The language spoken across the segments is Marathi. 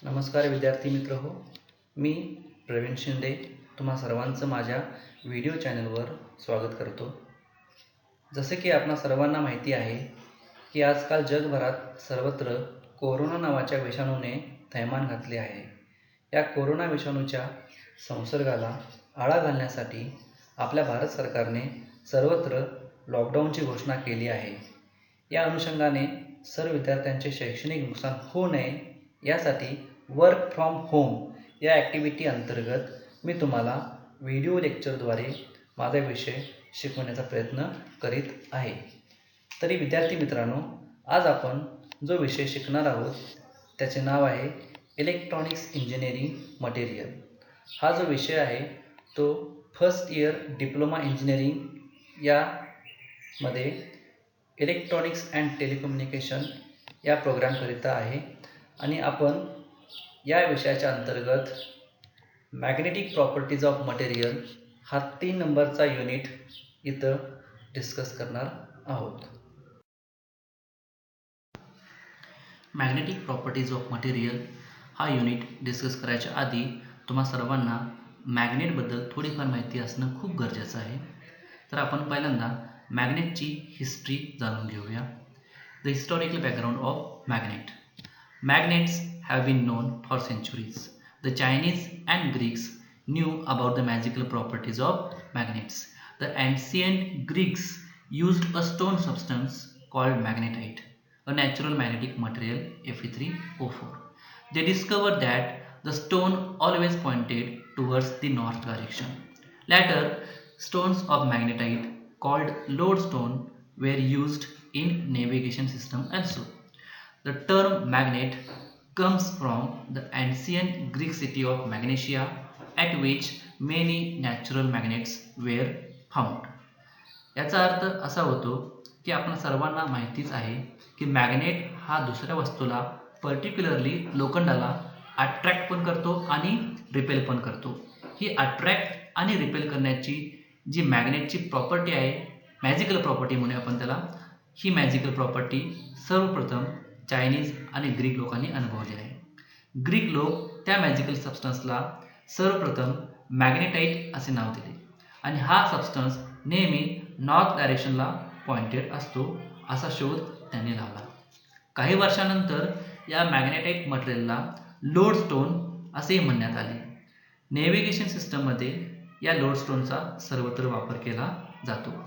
नमस्कार विद्यार्थी मित्र हो, मी प्रवीण शिंदे तुम्हा सर्वांचं माझ्या व्हिडिओ चॅनलवर स्वागत करतो. जसे की आपणा सर्वांना माहिती आहे की आजकाल जगभरात सर्वत्र कोरोना नावाच्या विषाणूने थैमान घातले आहे. या कोरोना विषाणूच्या संसर्गाला आळा घालण्यासाठी आपल्या भारत सरकारने सर्वत्र लॉकडाऊनची घोषणा केली आहे. या अनुषंगाने सर्व विद्यार्थ्यांचे शैक्षणिक नुकसान होऊ नये यासाठी वर्क फ्रॉम होम या ॲक्टिव्हिटी अंतर्गत मी तुम्हाला व्हिडिओ लेक्चरद्वारे माझा विषय शिकवण्याचा प्रयत्न करीत आहे. तरी विद्यार्थी मित्रांनो, आज आपण जो विषय शिकणार आहोत त्याचे नाव आहे इलेक्ट्रॉनिक्स इंजिनिअरिंग मटेरियल. हा जो विषय आहे तो फर्स्ट इयर डिप्लोमा इंजिनिअरिंग यामध्ये इलेक्ट्रॉनिक्स अँड टेलिकम्युनिकेशन या प्रोग्रामकरिता आहे आणि आपण या विषयाच्या अंतर्गत मॅग्नेटिक प्रॉपर्टीज ऑफ मटेरियल हा 3 नंबरचा युनिट इथं डिस्कस करणार आहोत. मॅग्नेटिक प्रॉपर्टीज ऑफ मटेरियल हा युनिट डिस्कस करायच्या आधी तुम्हा सर्वांना मॅग्नेटबद्दल थोडीफार माहिती असणं खूप गरजेचं आहे. तर आपण पहिल्यांदा मॅग्नेटची हिस्ट्री जाणून घेऊया. The historical background of magnet. Magnets have been known for centuries. The Chinese and Greeks knew about the magical properties of magnets. The ancient Greeks used a stone substance called magnetite, a natural magnetic material Fe3O4. They discovered that the stone always pointed towards the north direction. Later, stones of magnetite called lodestone were used in navigation system also. The term magnet comes from the ancient Greek city of Magnesia, at which many natural magnets were found. याचा अर्थ असा होतो की आपण सर्वांना माहितीच आहे की मॅग्नेट हा दुसऱ्या वस्तूला पर्टिक्युलरली लोखंडाला अट्रॅक्ट पण करतो आणि रिपेल पण करतो. ही अट्रॅक्ट आणि रिपेल करण्याची जी मॅग्नेटची प्रॉपर्टी आहे, मॅजिकल प्रॉपर्टी म्हणूया आपण त्याला, ही मॅजिकल प्रॉपर्टी सर्वप्रथम चायनीज आणि ग्रीक लोकांनी अनुभवली आहे. ग्रीक लोक त्या मॅजिकल सबस्टन्सला सर्वप्रथम मॅग्नेटाइट असे नाव दिले आणि हा सबस्टन्स नेहमी नॉर्थ डायरेक्शनला पॉइंटेड असतो असा शोध त्यांनी लावला. काही वर्षानंतर या मॅग्नेटाइट मटेरियलला लोडस्टोन असे म्हणण्यात आले. नेव्हिगेशन सिस्टममध्ये या लोडस्टोनचा सर्वत्र वापर केला जातो.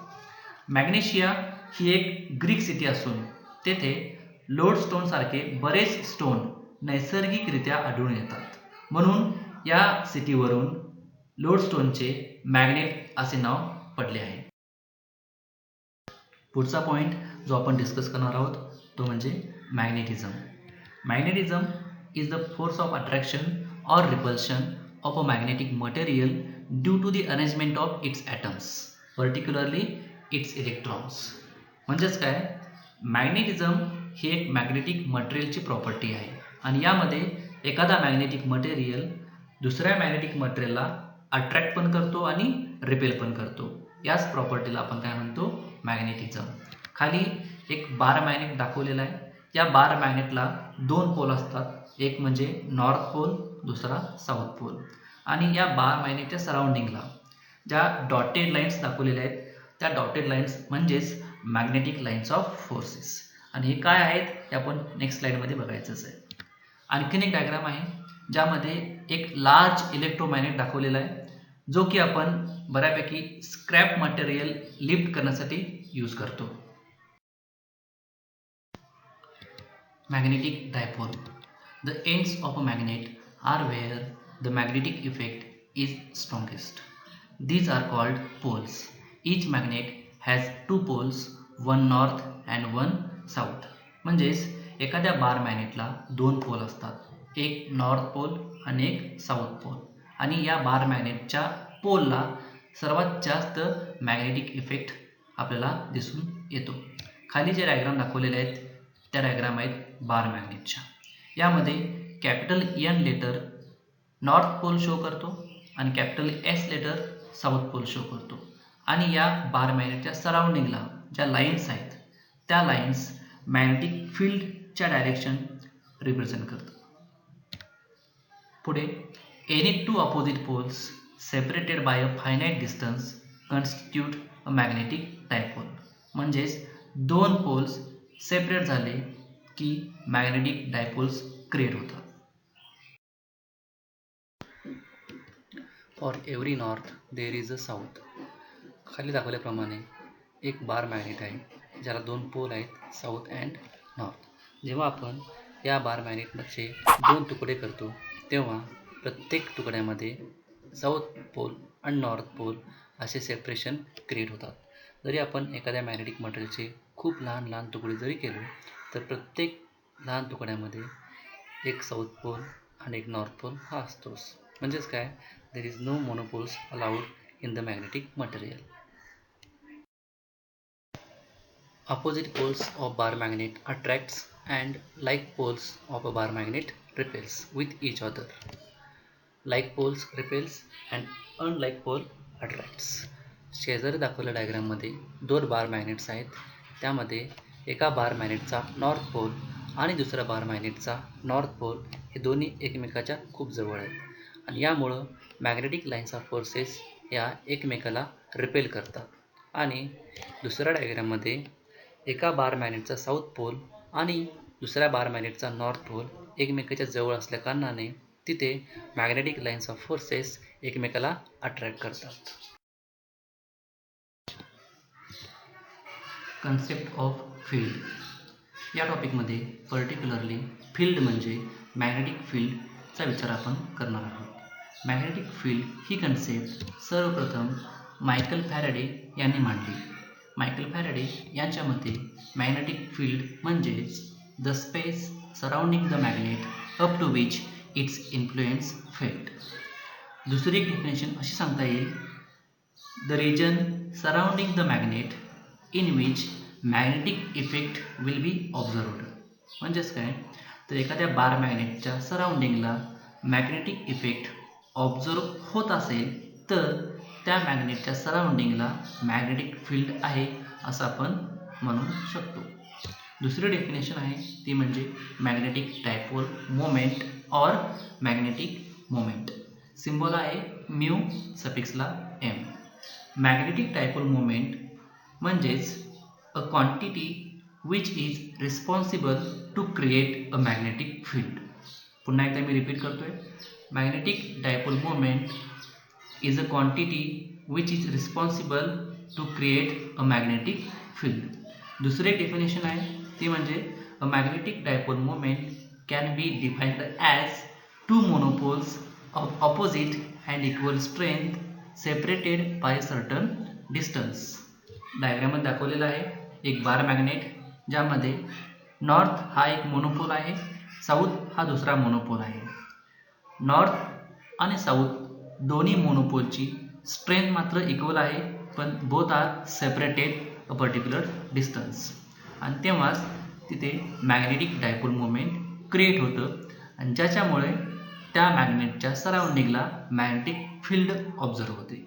मॅग्नेशिया ही एक ग्रीक सिटी असून तेथे लोडस्टोन सारखे बरेच स्टोन नैसर्गिकरित्या आढळून येतात, म्हणून या सिटीवरून लोडस्टोनचे मॅग्नेट असे नाव पडले आहे. पुढचा पॉईंट जो आपण डिस्कस करणार आहोत तो म्हणजे magnetism. Magnetism is the force of attraction or repulsion of a magnetic material due to the arrangement of its atoms, particularly its electrons. म्हणजेच काय, मॅग्नेटिझम ही एक मॅग्नेटिक मटेरियलची प्रॉपर्टी आहे आणि यामध्ये एखादा मॅग्नेटिक मटेरियल दुसऱ्या मॅग्नेटिक मटेरियलला अट्रॅक्ट पण करतो आणि रिपेल पण करतो. याच प्रॉपर्टीला आपण काय म्हणतो, मॅग्नेटिझम. खाली एक बार मॅग्नेट दाखवलेला आहे. या बार मॅग्नेटला 2 पोल असतात, एक म्हणजे नॉर्थ पोल, दुसरा साऊथ पोल. आणि या बार मॅग्नेटच्या सराउंडिंगला ज्या डॉटेड लाईन्स दाखवलेल्या आहेत त्या डॉटेड लाईन्स म्हणजेच मॅग्नेटिक लाईन्स ऑफ फोर्सेस. आणि हे काय आहेत हे आपण नेक्स्ट स्लाइडमध्ये बघायचंच आहे. आणखीन एक डायग्राम आहे ज्यामध्ये एक लार्ज इलेक्ट्रोमॅग्नेट दाखवलेला आहे जो की आपण बऱ्यापैकी स्क्रॅप मटेरियल लिफ्ट करण्यासाठी यूज करतो. Magnetic dipole. The ends of a magnet are where the magnetic effect is strongest. These are called poles. Each magnet has 2 poles, one north and one south. म्हणजेच एखाद्या बार मॅग्नेटला 2 पोल असतात, एक नॉर्थ पोल आणि एक साऊथ पोल. आणि या बार मॅग्नेटच्या पोलला सर्वात जास्त मॅग्नेटिक इफेक्ट आपल्याला दिसून येतो. खाली जे डायग्राम दाखवलेले आहेत त्या डायग्राम आहेत बार मॅग्नेटच्या. यामध्ये capital N letter north pole show करतो आणि capital S letter south pole show करतो. आणि या बार मॅग्नेटच्या सराउंडिंगला ज्या लाईन्स आहेत त्या लाईन्स मॅग्नेटिक फील्डच्या डायरेक्शन रिप्रेझेंट करतात. पुढे any two opposite poles separated by a finite distance constitute a magnetic dipole. म्हणजेच दोन पोल्स सेपरेट झाले की मॅग्नेटिक डायपोल्स क्रिएट होतात. For every north there is a south. खाली दाखवल्याप्रमाणे एक बार मॅग्नेट आहे ज्याला दोन पोल आहेत, साऊथ अँड नॉर्थ. जेव्हा आपण या बार मॅग्नेटचे दोन तुकडे करतो तेव्हा प्रत्येक तुकड्यामध्ये साऊथ पोल आणि नॉर्थ पोल असे सेपरेशन क्रिएट होतात. जरी आपण एखाद्या मॅग्नेटिक मटेरियलचे खूप लहान लहान तुकडे जरी केले तर प्रत्येक लहान तुकड्यामध्ये एक साऊथ पोल आणि एक नॉर्थ पोल हा असतोच. म्हणजेच काय, there is no monopoles allowed in the magnetic material. Opposite poles of bar magnet attracts and like poles of a bar magnet repels with each other. Like poles repels and unlike pole attracts. शेजारी दाखवलेल्या डायग्राममध्ये दोन बार मॅग्नेट्स आहेत. त्यामध्ये एका बार मॅग्नेटचा नॉर्थ पोल आणि दुसऱ्या बार मॅग्नेटचा नॉर्थ पोल हे दोन्ही एकमेकाच्या खूप जवळ आहेत आणि यामुळं मॅग्नेटिक लाईन्स ऑफ फोर्सेस या एकमेकाला रिपेल करतात. आणि दुसऱ्या डायग्राममध्ये एका बार मॅग्नेटचा साऊथ पोल आणि दुसऱ्या बार मॅग्नेटचा नॉर्थ पोल एकमेकाच्या जवळ असल्या कारणाने तिथे मॅग्नेटिक लाईन्स ऑफ फोर्सेस एकमेकाला अट्रॅक्ट करतात. Concept of field. या टॉपिकमध्ये पर्टिक्युलरली फील्ड म्हणजे मॅग्नेटिक फील्डचा विचार आपण करणार आहोत. मॅग्नेटिक फील्ड ही कन्सेप्ट सर्वप्रथम मायकल फॅराडे यांनी मांडली. मायकल फॅराडे यांच्या मते मॅग्नेटिक फील्ड म्हणजेच the space surrounding the magnet up to which its influence felt. दुसरी एक डेफिनेशन अशी सांगता येईल, the region surrounding the magnet in which magnetic effect will be observed. म्हणजेच काय, तर एखाद्या बार मॅग्नेटच्या सराउंडिंगला मॅग्नेटिक इफेक्ट ऑब्झर्व होत असेल तर त्या मॅग्नेटच्या सराउंडिंगला मॅग्नेटिक फील्ड आहे असं आपण म्हणू शकतो. दुसरी डेफिनेशन आहे ती म्हणजे magnetic dipole moment or magnetic moment. Symbol आहे म्यू सफिक्सला एम. मॅग्नेटिक डायपोल मोमेंट म्हणजेच a quantity which is responsible to create a magnetic field. पुन्हा एकदा मी रिपीट करतोय, magnetic dipole moment is a quantity which is responsible to create a magnetic field. दुसरे एक डेफिनेशन आहे ती म्हणजे a magnetic dipole moment can be defined as two monopoles of opposite and equal strength separated by a certain distance. डायग्राममध्ये दाखवलेला आहे एक बार मॅग्नेट ज्यामध्ये नॉर्थ हा एक मोनोपोल आहे, साऊथ हा दुसरा मोनोपोल आहे. नॉर्थ आणि साऊथ दोन्ही मोनोपोलची स्ट्रेंथ मात्र इक्वल आहे, पण both are separated a particular distance. आणि तेव्हाच तिथे मॅग्नेटिक डायपोल मोमेंट क्रिएट होतं आणि ज्याच्यामुळे त्या मॅग्नेटच्या सराउंडिंगला मॅग्नेटिक फील्ड ऑब्झर्व होते.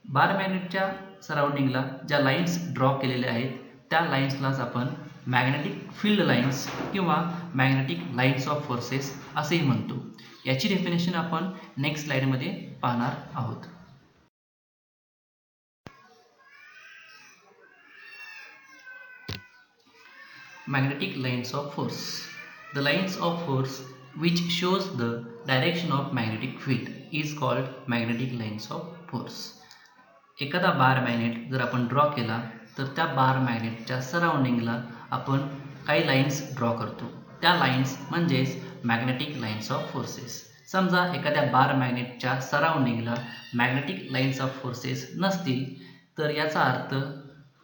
बार मॅग्नेटच्या सराउंडिंगला ज्या लाईन्स ड्रॉ केलेल्या आहेत त्या लाईन्सलाच आपण मॅग्नेटिक फील्ड लाईन्स किंवा मॅग्नेटिक लाईन्स ऑफ फोर्सेस असेही म्हणतो. याची डेफिनेशन आपण नेक्स्ट स्लाइडमध्ये पाहणार आहोत. Magnetic lines of force. The lines of force which shows the direction of magnetic field is called magnetic lines of force. एखादा बार मॅग्नेट जर आपण ड्रॉ केला तर त्या बार मॅग्नेटच्या सराउंडिंगला आपण काही लाईन्स ड्रॉ करतो. त्या लाईन्स म्हणजेच मॅग्नेटिक लाईन्स ऑफ फोर्सेस. समजा एखाद्या बार मॅग्नेटच्या सराउंडिंगला मॅग्नेटिक लाईन्स ऑफ फोर्सेस नसतील तर याचा अर्थ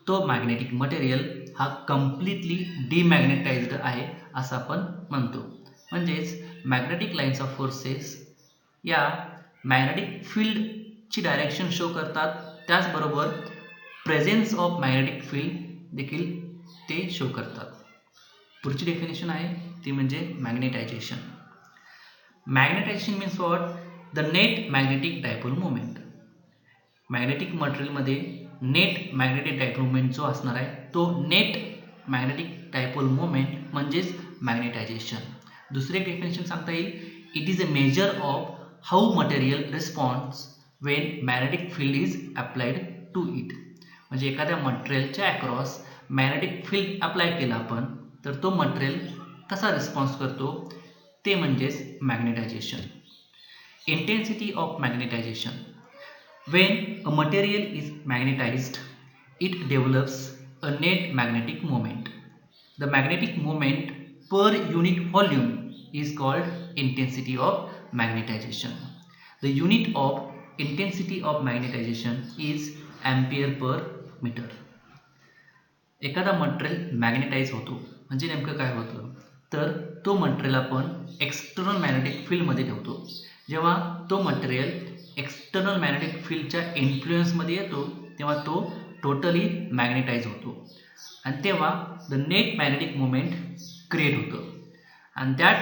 तो मॅग्नेटिक मटेरियल हा कम्प्लिटली डिमॅग्नेटाइज्ड आहे असं आपण म्हणतो. म्हणजेच मॅग्नेटिक लाईन्स ऑफ फोर्सेस या मॅग्नेटिक फील्डची डायरेक्शन शो करतात, त्याचबरोबर प्रेझेन्स ऑफ मॅग्नेटिक फील्ड देखील ते शो करतात. पुढची डेफिनेशन आहे ती म्हणजे magnetisation. Magnetisation means what? The net magnetic dipole moment. Magnetic मटेरियलमध्ये नेट मॅग्नेटिक डायपोल मोमेंट जो असणार आहे तो नेट मॅग्नेटिक डायपोल मोमेंट म्हणजेच मॅग्नेटायझेशन. दुसरे एक डेफिनेशन सांगता येईल It is a measure of how material responds when magnetic field is applied to it. म्हणजे एखाद्या मटेरियलच्या अक्रॉस मॅग्नेटिक फील्ड अप्लाय केला आपण तर तो मटेरियल कसा रिस्पॉन्स करतो ते म्हणजेच magnetisation. Intensity of magnetisation. When a material is magnetized, it develops a net magnetic moment. The magnetic moment per unit volume is called intensity of magnetization. The unit of intensity of magnetization is ampere per meter. एखादा मटेरियल मॅग्नेटाइज होतो म्हणजे नेमकं काय होतं तर तो मटेरियल आपण एक्सटर्नल मॅग्नेटिक फील्डमध्ये ठेवतो. जेव्हा तो मटेरियल एक्सटर्नल मॅग्नेटिक फील्डच्या इन्फ्लुएन्समध्ये येतो तेव्हा तो टोटली मॅग्नेटाइज होतो आणि तेव्हा the net magnetic moment create होतं and that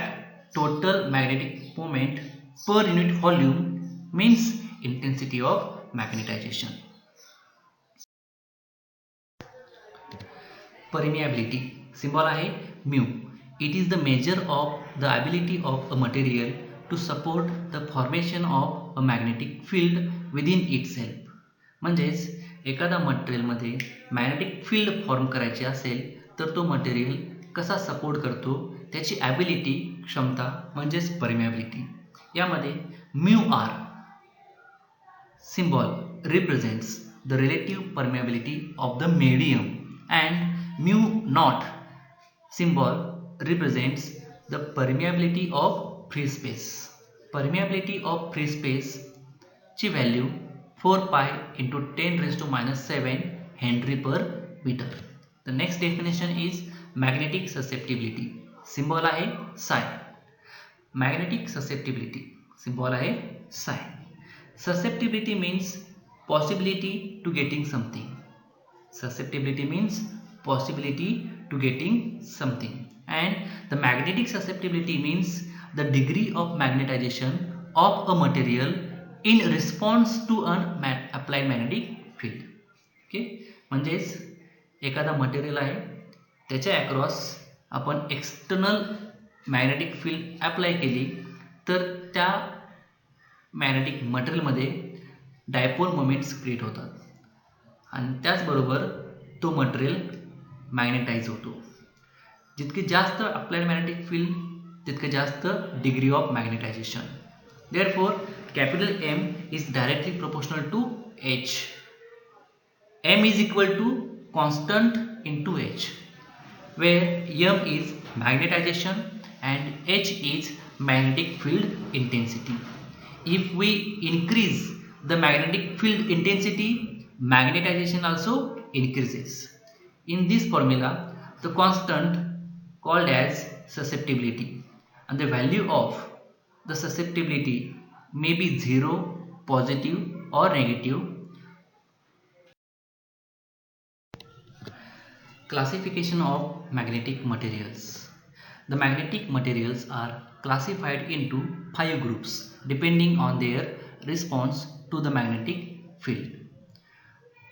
total magnetic moment per unit volume means intensity of magnetization. Permeability symbol आहे mu. It is the measure of the ability of a material to support the formation of a magnetic field within itself. म्हणजेच एखादा मटेरियलमध्ये मॅग्नेटिक फील्ड फॉर्म करायची असेल तर तो मटेरियल कसा सपोर्ट करतो त्याची ॲबिलिटी क्षमता म्हणजेच परमिएबिलिटी. यामध्ये mu R symbol represents the relative permeability of the medium and mu naught symbol represents the permeability of free space. Permeability of free space ची value 4 pi into 10 raised to minus 7 Henry per meter. The next definition is magnetic susceptibility. Symbol आहे psi. Magnetic susceptibility symbol आहे psi. Susceptibility means possibility to getting something. Susceptibility means possibility to getting something. And the magnetic susceptibility means the degree of magnetization of a material in response to an applied magnetic field. Okay? म्हणजेच एखादा मटेरियल आहे त्याच्या अक्रॉस आपण एक्सटर्नल मॅग्नेटिक फील्ड अप्लाय केली तर त्या मॅग्नेटिक मटेरियलमध्ये डायपोल मोमेंट्स क्रिएट होतात आणि त्याचबरोबर तो मटेरियल मॅग्नेटाइज होतो. जितके जास्त अप्लाइड मॅग्नेटिक फील्ड तितके जास्त degree of magnetisation. Therefore capital M is directly proportional to H. M is equal to constant into H, where M is magnetization and H is magnetic field intensity. If we increase the magnetic field intensity, magnetization also increases. In this formula, the constant called as susceptibility and the value of the susceptibility may be 0, positive or negative. Classification of magnetic materials. The magnetic materials are classified into 5 groups depending on their response to the magnetic field.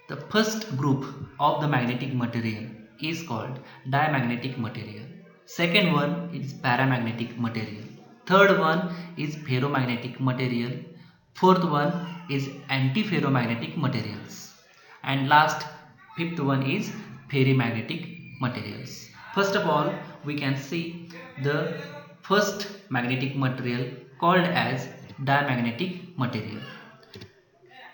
The first group of the magnetic material is called diamagnetic material. Second one is paramagnetic material. Third one is ferromagnetic material. Fourth one is antiferromagnetic materials. And last, fifth one is ferrimagnetic materials. First of all, we can see the first magnetic material called as diamagnetic material.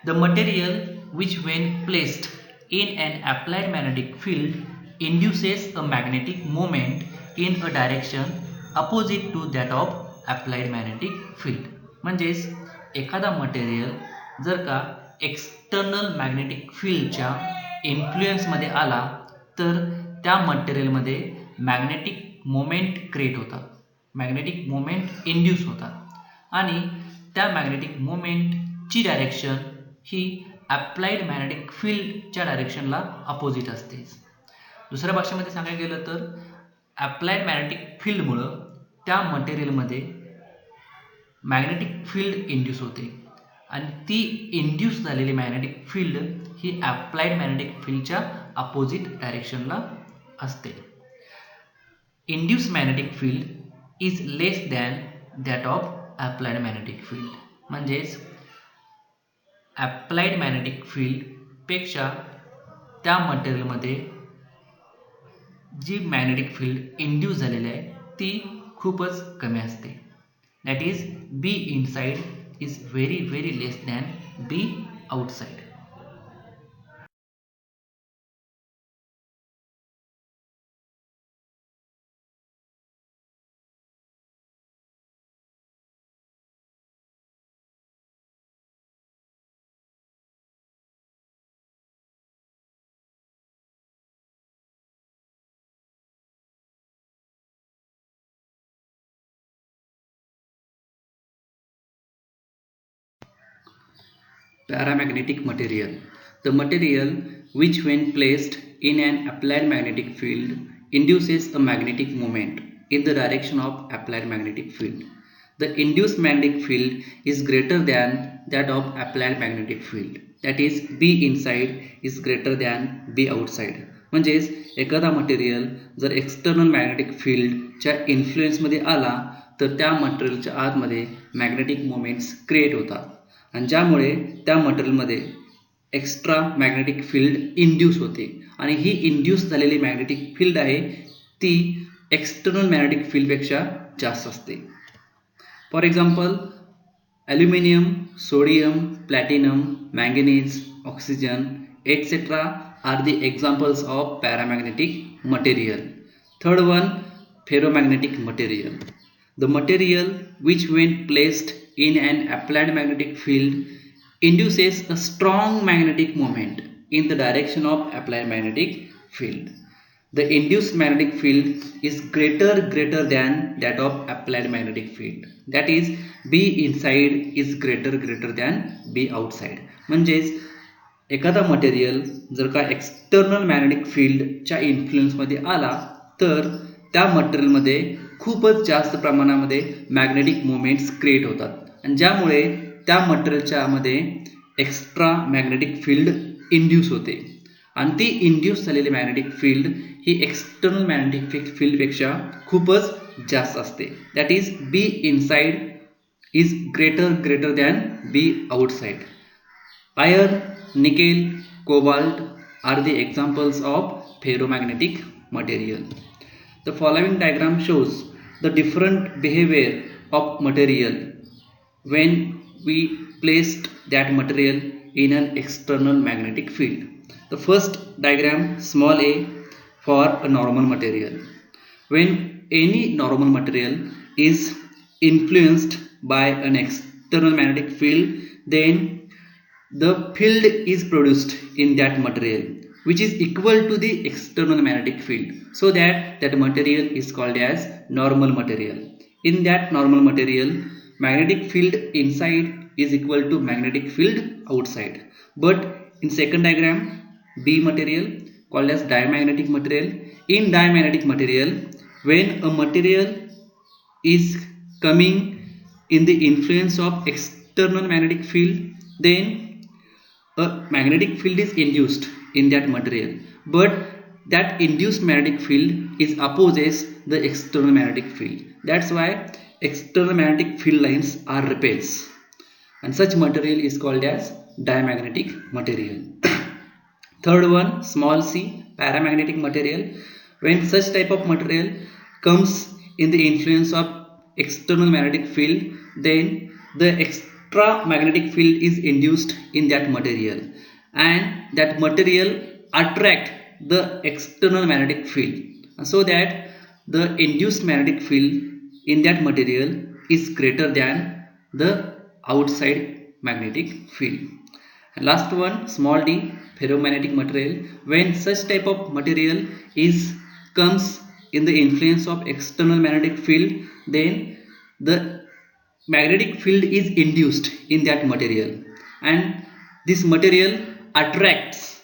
The material which when placed in an applied magnetic field induces a magnetic moment in a direction opposite to that of applied magnetic field. म्हणजेच एखादा मटेरियल जर का एक्सटर्नल मॅग्नेटिक फील्डच्या इन्फ्लुएन्समध्ये आला तर त्या मटेरियलमध्ये मॅग्नेटिक मोमेंट क्रिएट होतात, मॅग्नेटिक मोमेंट इंड्यूस होतात आणि त्या मॅग्नेटिक मोमेंटची डायरेक्शन ही अप्लाइड मॅग्नेटिक फील्डच्या डायरेक्शनला अपोजिट असते. दुसऱ्या भाषेमध्ये सांगायला गेलं तर अप्लाइड मॅग्नेटिक फील्डमुळं त्या मटेरियलमध्ये मॅग्नेटिक फील्ड इंड्यूस होते आणि ती इंड्यूस झालेली मॅग्नेटिक फील्ड ही अप्लाइड मॅग्नेटिक फील्डच्या अपोजिट डायरेक्शनला असते. Induce magnetic field is less than that of applied magnetic field. म्हणजेच ॲप्लाइड मॅग्नेटिक फील्डपेक्षा त्या मटेरियलमध्ये जी मॅग्नेटिक फील्ड इंड्यूस झालेली आहे ती खूपच कमी असते. That is B inside is very very less than B outside. Paramagnetic material. The material which when placed in an applied magnetic field induces a magnetic moment in the direction of applied magnetic field. The induced magnetic field is greater than that of applied magnetic field. That is B inside is greater than B outside. म्हणजेच एखादा मटेरियल जर एक्सटर्नल मॅग्नेटिक फील्डच्या इन्फ्लुएन्समध्ये आला तर त्या मटेरियलच्या आतमध्ये मॅग्नेटिक मोमेंट्स क्रिएट होतात आणि ज्यामुळे त्या मटेरियलमध्ये एक्स्ट्रा मॅग्नेटिक फील्ड इंड्यूस होते आणि ही इंड्यूस झालेली मॅग्नेटिक फील्ड आहे ती एक्सटर्नल मॅग्नेटिक फील्डपेक्षा जास्त असते. For example aluminium, sodium, platinum, manganese, oxygen etc. are the examples of paramagnetic material. Third one, ferromagnetic material. The material which when placed in an applied magnetic field induces a strong magnetic moment in the direction of applied magnetic field. The induced magnetic field is greater than that of applied magnetic field. That is B inside is greater than B outside. म्हणजेच एखादा मटेरियल जर का एक्सटर्नल मॅग्नेटिक फील्डच्या इन्फ्लुएन्समध्ये आला तर त्या मटेरियलमध्ये खूपच जास्त प्रमाणामध्ये मॅग्नेटिक मोमेंट्स क्रिएट होतात आणि ज्यामुळे त्या मटेरियलच्या मध्ये एक्स्ट्रा मॅग्नेटिक फील्ड इंड्यूस होते आणि ती इंड्यूस झालेली मॅग्नेटिक फील्ड ही एक्सटर्नल मॅग्नेटिक फील्डपेक्षा खूपच जास्त असते. That is B inside is greater than B outside. Iron, nickel, cobalt are the examples of ferromagnetic material. The following diagram shows the different behavior of material when we placed that material in an external magnetic field. The first diagram, small a, for a normal material. When any normal material is influenced by an external magnetic field, then the field is produced in that material which is equal to the external magnetic field, so that material is called as normal material. In that normal material, magnetic field inside is equal to magnetic field outside. But in second diagram, B material called as diamagnetic material. In diamagnetic material, when a material is coming in the influence of external magnetic field, then a magnetic field is induced in that material, but that induced magnetic field is opposes the external magnetic field. That's why external magnetic field lines are repels and such material is called as diamagnetic material. Third one, small c, paramagnetic material. When such type of material comes in the influence of external magnetic field, then the extra magnetic field is induced in that material and that material attract the external magnetic field, so that the induced magnetic field in that material is greater than the outside magnetic field. And last one, small d, ferromagnetic material. When such type of material is comes in the influence of external magnetic field, then the magnetic field is induced in that material and this material attracts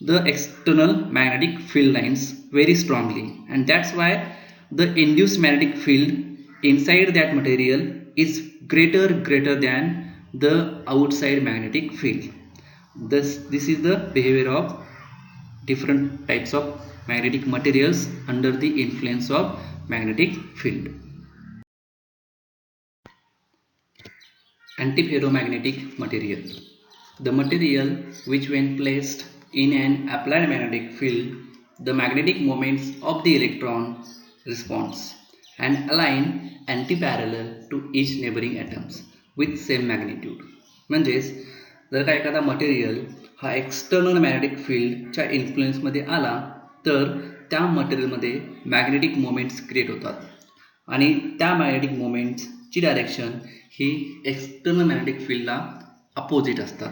the external magnetic field lines very strongly, and that's why the induced magnetic field inside that material is greater than the outside magnetic field. This is the behavior of different types of magnetic materials under the influence of magnetic field. Antiferromagnetic material. The material which when placed in an applied magnetic field, the magnetic moments of the electron response and align antiparallel to each neighboring atoms with same magnitude. म्हणजेच जर का एखादा मटेरियल हा एक्सटर्नल मॅग्नेटिक फील्डच्या इन्फ्लुएन्समध्ये आला तर त्या मटेरियलमध्ये मॅग्नेटिक मोमेंट्स क्रिएट होतात आणि त्या मॅग्नेटिक मोमेंट्सची डायरेक्शन ही एक्सटर्नल मॅग्नेटिक फील्डला अपोजिट असतात.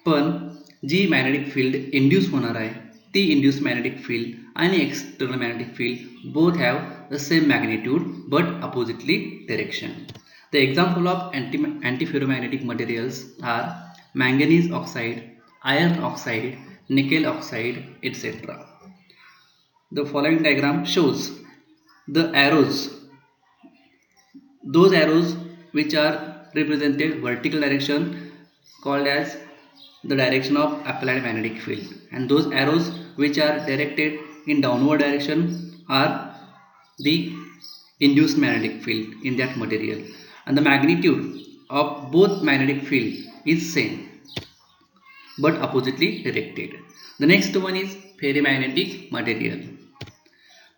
पण जी मॅग्नेटिक फील्ड इंड्यूस होणार आहे ती इंड्यूस मॅग्नेटिक फील्ड आणि external magnetic field both have the same magnitude but oppositely direction. The example of antiferromagnetic materials are manganese oxide, iron oxide, nickel oxide, etc. The following diagram shows the arrows. Those arrows which are represented vertical direction called as the direction of applied magnetic field, and those arrows which are directed in downward direction are the induced magnetic field in that material, and the magnitude of both magnetic field is same but oppositely directed. The next one is ferrimagnetic material.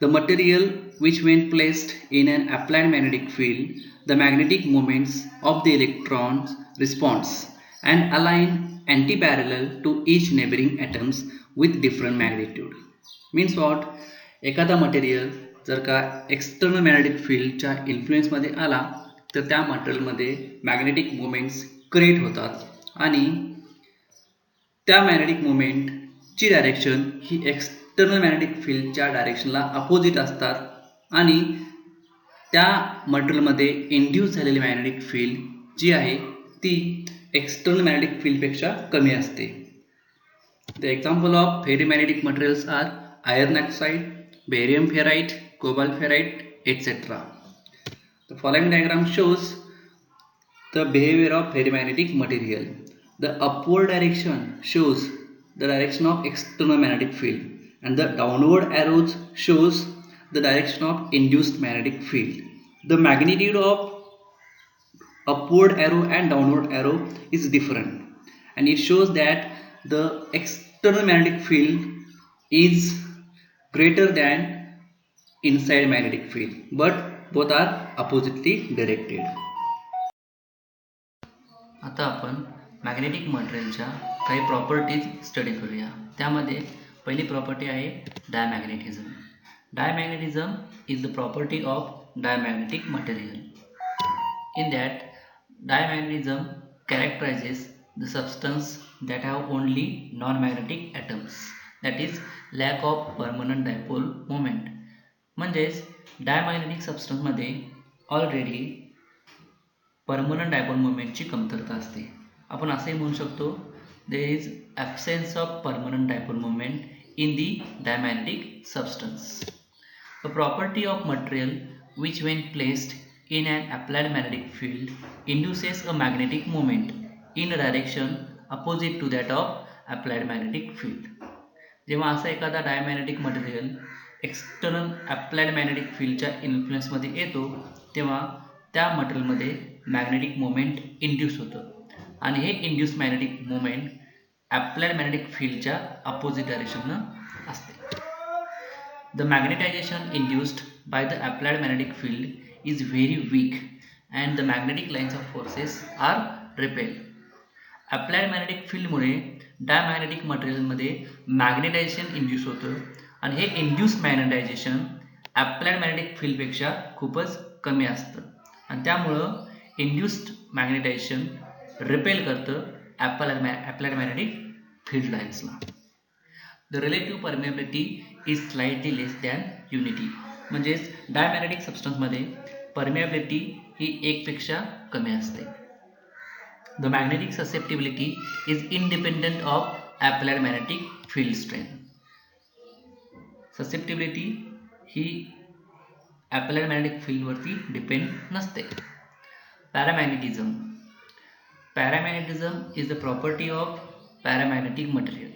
The material which when placed in an applied magnetic field, the magnetic moments of the electrons response and align antiparallel to each neighboring atoms with different magnitude. Means what? एखादा मटेरियल जर का एक्सटर्नल मॅग्नेटिक फील्डच्या इन्फ्लुएन्समध्ये आला तर त्या मटेरियलमध्ये मॅग्नेटिक मोमेंट्स क्रिएट होतात आणि त्या मॅग्नेटिक मोमेंटची डायरेक्शन ही एक्सटर्नल मॅग्नेटिक फील्डच्या डायरेक्शनला अपोजिट असतात आणि त्या मटेरियलमध्ये इंड्यूस झालेली मॅग्नेटिक फील्ड जी आहे ती एक्सटर्नल मॅग्नेटिक फील्डपेक्षा कमी असते. The example of ferrimagnetic materials are iron oxide, barium ferrite, cobalt ferrite, etc. The following diagram shows the behavior of ferrimagnetic material. The upward direction shows the direction of external magnetic field and the downward arrows shows the direction of induced magnetic field. The magnitude of upward arrow and downward arrow is different and it shows that the external magnetic field is greater than inside magnetic field but both are oppositely directed. आता आपण मॅग्नेटिक मटेरियलच्या काही प्रॉपर्टीज स्टडी करूया. त्यामध्ये पहिली प्रॉपर्टी आहे diamagnetism. Diamagnetism is the property of diamagnetic material. In that, diamagnetism characterizes the substance that have only non-magnetic atoms, that is lack of permanent dipole moment. म्हणजेच डायमॅग्नेटिक सबस्टन्समध्ये ऑलरेडी परमनंट डायपोल मोमेंटची कमतरता असते. आपण असेही म्हणू शकतो there is absence of permanent dipole moment in the diamagnetic substance. A property of material which when placed in an applied magnetic field induces a magnetic moment in a direction opposite to that of applied magnetic field. जेव्हा असा एखादा diamagnetic material external applied magnetic फील्डच्या इन्फ्लुएन्समध्ये येतो तेव्हा त्या मटेरियलमध्ये मॅग्नेटिक मोमेंट इंड्यूस होतं आणि हे induce magnetic moment applied magnetic फील्डच्या अपोजिट डायरेक्शननं असते. The magnetization induced by the applied magnetic field is very weak and the magnetic lines of forces are repelled. Applied magnetic field मुळे डायमॅग्नेटिक मटेरियलमध्ये मॅग्नेटायझेशन इंड्यूस होतं आणि हे इंड्यूस मॅग्नेटायझेशन अप्लाइड मॅग्नेटिक फील्डपेक्षा खूपच कमी असतं आणि त्यामुळं इंड्यूस्ड मॅग्नेटायझेशन रिपेल करतं अप्लाइड मॅग्नेटिक फील्ड लाईन्सला. The relative permeability is slightly less than unity. म्हणजेच डायमॅग्नेटिक सबस्टन्समध्ये परमिएबिलिटी ही एकपेक्षा कमी असते. The magnetic susceptibility is independent of applied magnetic field strength. Susceptibility he applied magnetic field वरती डिपेंड नसते. Paramagnetism. Paramagnetism is the property of paramagnetic material.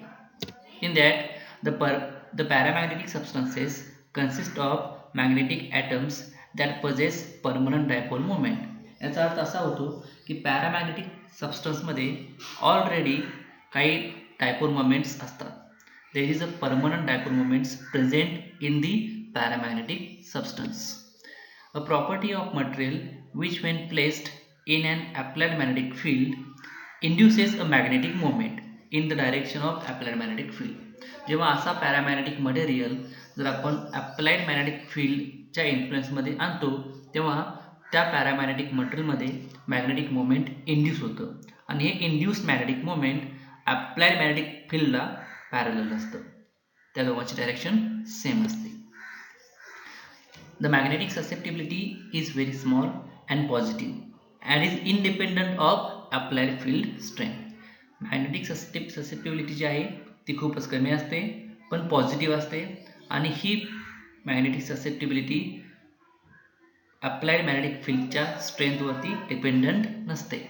In that, the paramagnetic substances consist of magnetic atoms that possess permanent dipole moment. याचा अर्थ असा होतो की पॅरामॅग्नेटिक सबस्टन्समध्ये ऑलरेडी काही डायपोल मोमेंट्स असतात. There is a permanent dipole moments present in the paramagnetic substance. A property of material which when placed in an applied magnetic field induces a magnetic moment in the direction of applied magnetic field. जेव्हा असा पॅरामॅग्नेटिक मटेरियल जर आपण अप्लाइड मॅग्नेटिक फील्डच्या इन्फ्लुएन्समध्ये आणतो तेव्हा त्या पॅरामॅग्नेटिक मटेरियलमध्ये मॅग्नेटिक मोमेंट इंड्यूस होतं आणि हे induced magnetic moment applied magnetic फील्डला पॅरलल असतं. त्या दोघांची डायरेक्शन सेम असते. The magnetic susceptibility is very small and positive and is independent of applied field strength. Magnetic susceptibility जी आहे ती खूपच कमी असते पण पॉझिटिव्ह असते आणि ही मॅग्नेटिक ससेप्टिबिलिटी अप्लाइड मॅग्नेटिक फील्डच्या स्ट्रेंथवरती डिपेंडंट नसते.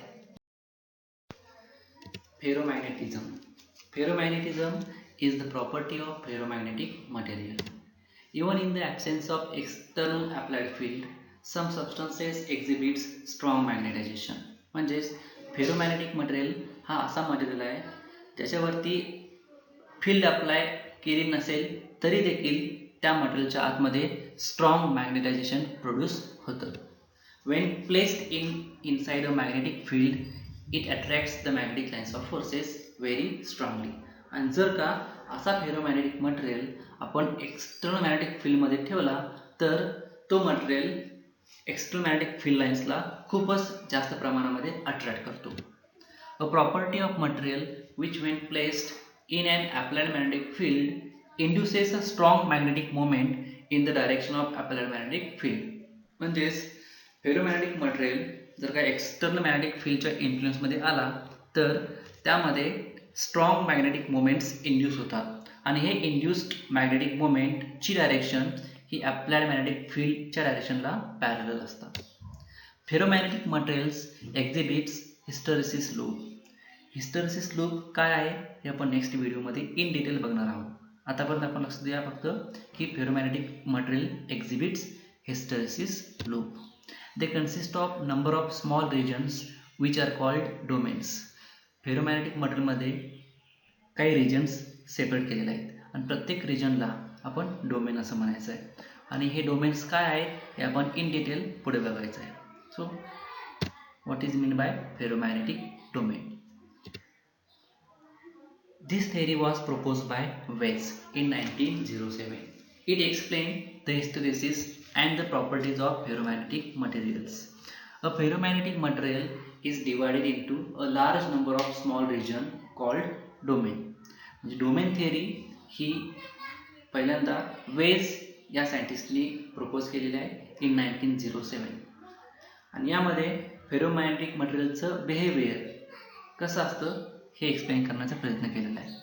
फेरोमॅग्नेटिझम. Ferromagnetism is the property of ferromagnetic material. Even in the absence of external applied field, some substances exhibits strong magnetization. म्हणजेच फेरोमॅग्नेटिक मटेरियल हा असा मटेरियल आहे ज्याच्यावरती फील्ड अप्लाय केली नसेल तरी देखील त्या मटेरियलच्या आतमध्ये स्ट्रॉंग मॅग्नेटायझेशन प्रोड्यूस होतं. When placed inside a magnetic field, it attracts the magnetic lines of forces very strongly. आणि जर का असा फेरोमॅग्नेटिक मटेरियल आपण एक्सटर्नल मॅग्नेटिक फील्डमध्ये ठेवला तर तो मटेरियल एक्सटर्नल मॅग्नेटिक फील्ड लाईन्सला खूपच जास्त प्रमाणामध्ये अट्रॅक्ट करतो. A property of material which when placed in an applied magnetic field induces a strong magnetic moment in the direction of applied magnetic field. म्हणजेच फेरोमॅग्नेटिक मटेरियल जर का एक्सटर्नल मॅग्नेटिक फील्डच्या इन्फ्लुएन्समध्ये आला तर त्यामध्ये स्ट्रॉंग मॅग्नेटिक मोमेंट्स इंड्यूस होतात आणि हे इंड्युस्ड मॅग्नेटिक मोमेंटची डायरेक्शन ही अप्लाइड मॅग्नेटिक फील्डच्या डायरेक्शनला पॅरलल असतात. Ferromagnetic materials exhibits hysteresis loop. Hysteresis loop काय आहे हे आपण नेक्स्ट व्हिडिओमध्ये इन डिटेल बघणार आहोत. आतापर्यंत आपण लक्ष द्या फक्त की ferromagnetic material exhibits hysteresis loop. They consist of number of small regions which are called domains. Ferromagnetic मटेरियलमध्ये काही रिजन्स सेपरेट केलेले आहेत आणि प्रत्येक रिजनला आपण डोमेन असं म्हणायचं आहे आणि हे डोमेन्स काय आहेत हे आपण इन डिटेल पुढे बघायचं आहे. So what is mean by ferromagnetic domain. This theory was proposed by Weiss in 1907. It explained the hysteresis and the properties of ferromagnetic materials. A ferromagnetic material is divided into a large number of small regions called domain. म्हणजे डोमेन थिअरी ही पहिल्यांदा वेज या सायंटिस्टनी प्रपोज केलेली आहे इन 1907 आणि यामध्ये फेरोमॅग्नेटिक मटेरियलचं बिहेवियर कसं असतं हे एक्सप्लेन करण्याचा प्रयत्न केलेला आहे.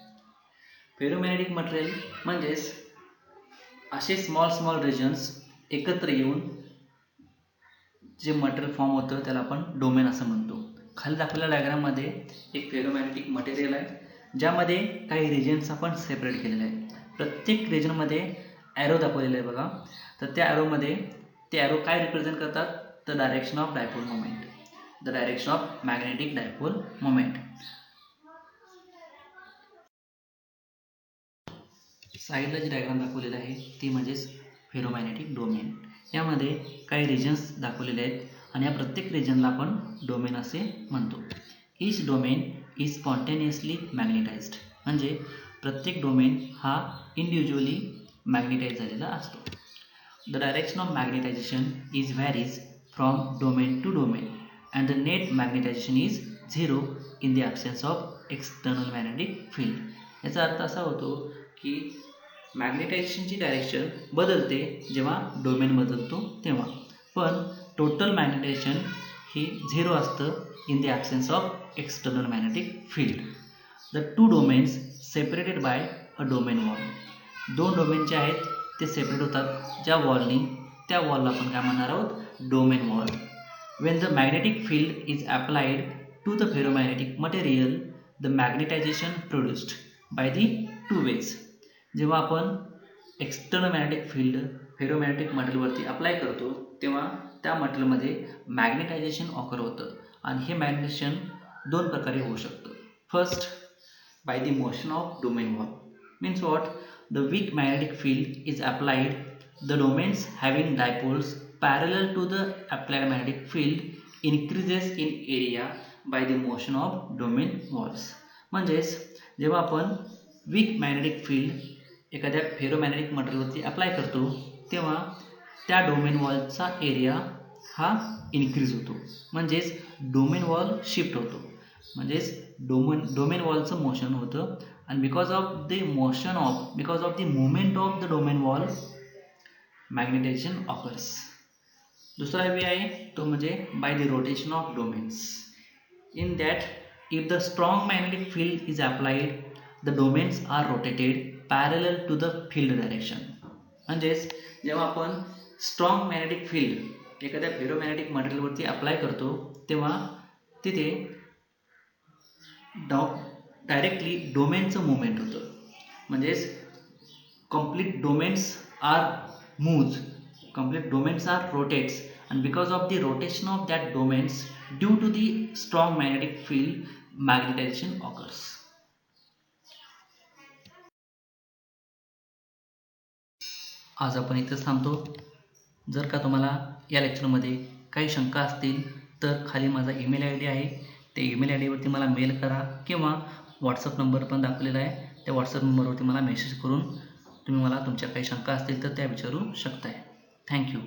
फेरोमॅग्नेटिक मटेरियल म्हणजेच असे स्मॉल रिजन्स एकत्र येऊन जे मटेरियल फॉर्म होतं त्याला आपण डोमेन असं म्हणतो. खाली दाखवलेल्या डायग्राममध्ये एक फेरोमॅग्नेटिक मटेरियल आहे ज्यामध्ये काही रिजन्स आपण सेपरेट केलेले आहेत. प्रत्येक रिजनमध्ये ॲरो दाखवलेला आहे बघा. तर त्या ॲरोमध्ये ते ॲरो काय रिप्रेझेंट करतात? The direction of dipole moment. The direction of magnetic dipole moment. साईडला जी डायग्राम दाखवलेली आहे ती म्हणजेच फेरोमॅग्नेटिक डोमेन. यामध्ये काही रिजन्स दाखवलेले आहेत आणि या प्रत्येक रिजनला आपण डोमेन असे म्हणतो. Each domain is spontaneously magnetized. म्हणजे प्रत्येक डोमेन हा इंडिव्हिज्युअली मॅग्नेटाइज झालेला असतो. The direction of magnetization is varies from domain to domain and the net magnetization is zero in the absence of external magnetic field. याचा अर्थ असा होतो की मॅग्नेटायझेशनची डायरेक्शन बदलते जेव्हा डोमेन बदलतो तेव्हा, पण टोटल मॅग्नेटायझेशन ही झिरो असतं in the absence of external magnetic field. The two domains separated by a domain wall. दोन डोमेन जे आहेत ते सेपरेट होतात ज्या वॉलनी, त्या वॉलला आपण काय म्हणणार आहोत? Domain wall. When the magnetic field is applied to the ferromagnetic material the magnetization produced by the two ways. जेव्हा आपण एक्सटर्नल मॅग्नेटिक फील्ड फेरोमॅग्नेटिक मटेरियलवरती अप्लाय करतो तेव्हा त्या मटेरियलमध्ये मॅग्नेटायझेशन ऑकर होतं आणि हे मॅग्नेटायझेशन दोन प्रकारे होऊ शकतं. First, by the motion of domain wall. Means what? The weak magnetic field is applied. The domains having dipoles parallel to the applied magnetic field increases in area by the motion of domain walls. म्हणजेच जेव्हा आपण वीक मॅग्नेटिक फील्ड एखाद्या फेरोमॅग्नेटिक मटेरियलवरती अप्लाय करतो तेव्हा त्या डोमेन वॉलचा एरिया हा इन्क्रीज होतो, म्हणजेच डोमेन वॉल शिफ्ट होतो, म्हणजेच डोमेन वॉलचं मोशन होतं आणि because of the movement of the domain wall magnetisation occurs. दुसरा वे आहे तो म्हणजे by the rotation of domains. In that if the strong magnetic field is applied the domains are rotated parallel to the field direction. म्हणजेच जेव्हा आपण स्ट्रॉंग मॅग्नेटिक फील्ड एखाद्या फेरोमॅग्नेटिक मटेरियलवरती अप्लाय करतो तेव्हा तिथे डायरेक्टली डोमेनचं मुवमेंट होतं, म्हणजेच complete domains are moves, complete domains are rotates and because of the rotation of that domains due to the strong magnetic field magnetization occurs. आज आपण इथेच थांबतो. जर का तुम्हाला या लेक्चरमध्ये काही शंका असतील तर खाली माझा ईमेल आय डी आहे, त्या ईमेल आय डीवरती मला मेल करा किंवा व्हॉट्सअप नंबर पण दाखवलेला आहे, त्या व्हॉट्सअप नंबरवरती मला मेसेज करून तुम्ही मला तुमच्या काही शंका असतील तर त्या विचारू शकताय. थँक्यू.